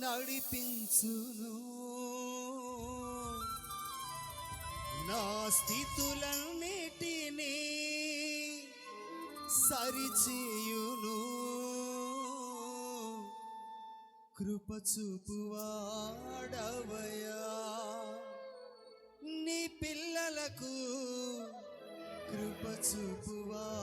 నడిపించును. నా స్థితులన్నిటినీ సరిచేయును. కృప చూపువాడవయ్యా, నీ పిల్లలకు కృప చూపువాడవయ్యా.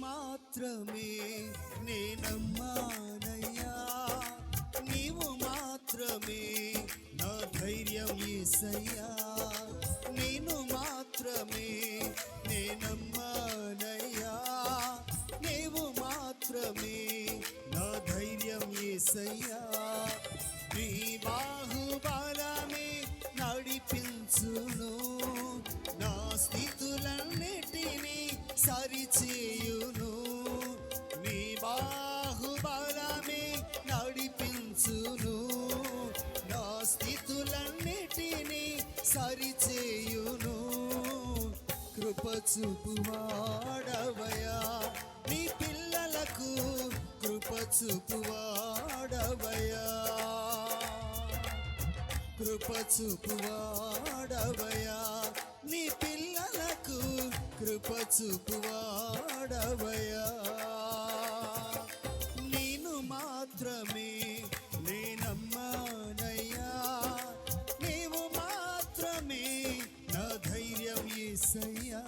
మాత్రమే నేనమ్మానయ్యా, నీవు మాత్రమే నా ధైర్యం యేసయ్యా. నేను మాత్రమే నేనమ్మానయ్యా, నీవు మాత్రమే నా ధైర్యం యేసయ్యా. నీ బాహుబలమే నడిపించును, నా స్థితులన్నిటినీ సరిచేయును. నీ బాహుబలమే నడిపించును, నా స్థితులన్నిటినీ సరిచేయును. కృప చూపువాడవయ్యా, నీ పిల్లలకు కృప చూపువాడవయ్యా, కృప చూపువాడవయ్యా, నీ పిల్లలకు కృప చూపువాడవయ్యా. నేను మాత్రమే నేనమ్మానయ్యా, నీవు మాత్రమే నా ధైర్యం యేసయ్యా.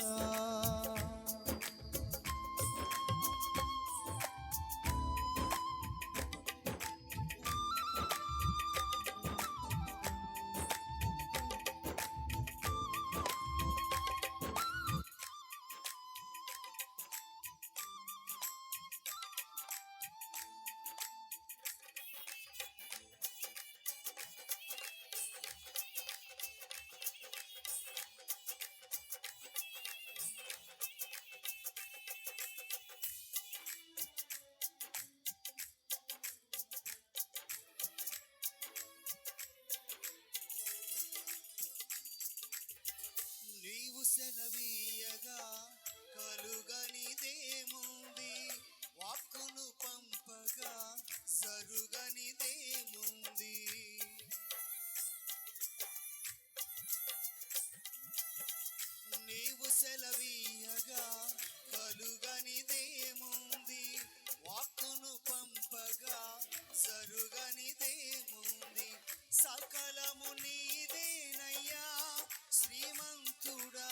నీవు సెలవీయగా కలుగనిదేముంది, వాక్కును పంపగా జరుగనిదేముంది. నీవు సెలవీయగా కలుగనిదేముంది, వాక్కును పంపగా జరుగనిదేముంది. సకలము నీదేనయ్యా శ్రీమంతుడా,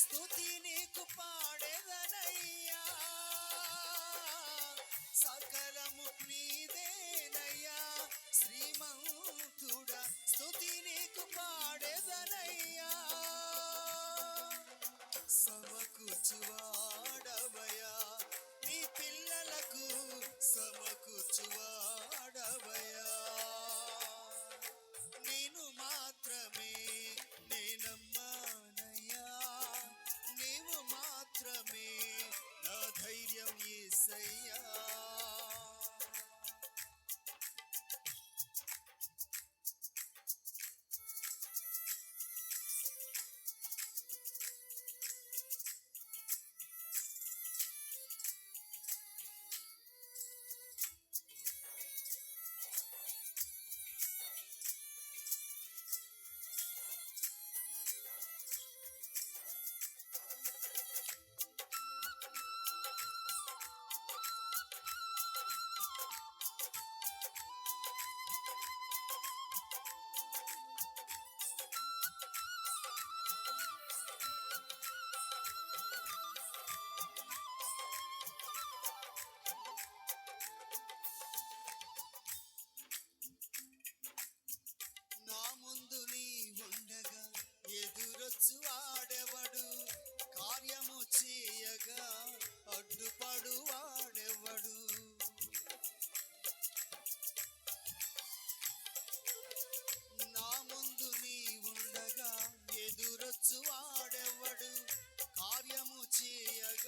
స్తుతి నీకు పాడెదనయ్యా. సకలము నీదేనయ్యా శ్రీమంతుడా, స్తుతి నీకు పాడెదనయ్యా. సమకూర్చువాడవయ్యా, నీ పిల్లలకు సమకూర్చువాడవయ్యా. నేను మాత్రమే నేనమ్మానయ్యా, నీవు మాత్రమే నా ధైర్యం యేసయ్యా.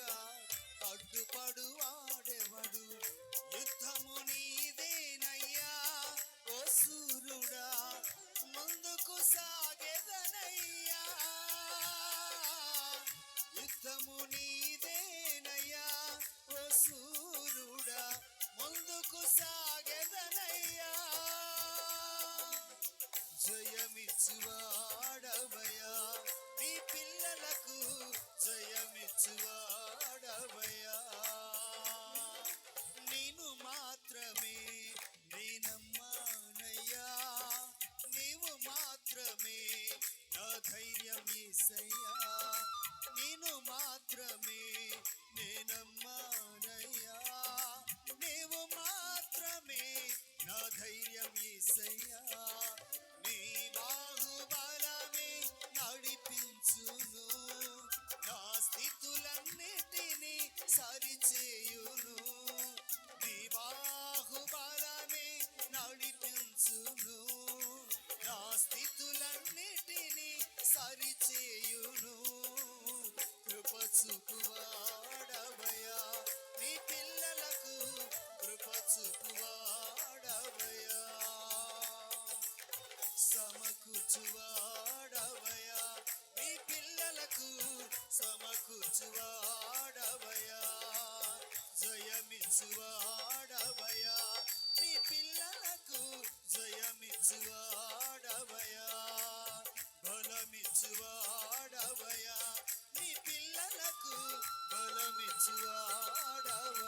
ఎదురుగా అడ్డుపడు వాడెవడు? యుద్ధము నీదేనయ్యా ఓ సూర్యుడా, ముందుకు సాగెదనయ్యా. యుద్ధము నీదేనయ్యా ఓ సూర్యుడా, ముందుకు సాగెదనయ్యా. జయమిచ్చువాడవయ్యా, నీ పిల్లలకు జయమిచ్చువాడవయ్యా. నేను మాత్రమే నేనమ్మానయ్యా, నీవు మాత్రమే నా ధైర్యం యేసయ్యా. నేను మాత్రమే నేనమ్మానయ్యా, నీవు మాత్రమే నా ధైర్యం యేసయ్యా. నీ బాహుబలమే నడిపించును, నా స్థితులన్నిటినీ సరిచేయును. నీ బాహుబలమే నడిపించును, నా స్థితులన్నిటినీ సరిచేయును. కృప చూపువాడవయ్యా, నీ పిల్లలకు కృప చూపువాడవయ్యా. సమకూర్చువాడవయ్యా, నీ పిల్లలకు సమకూర్చువాడవయ్యా. జయమిచ్చువాడవయ్యా, నీ పిల్లలకు జయమిచ్చువాడవయ్యా. బలమిచ్చువాడవయ్యా, నీ పిల్లలకు బలమిచ్చువాడవయ్యా.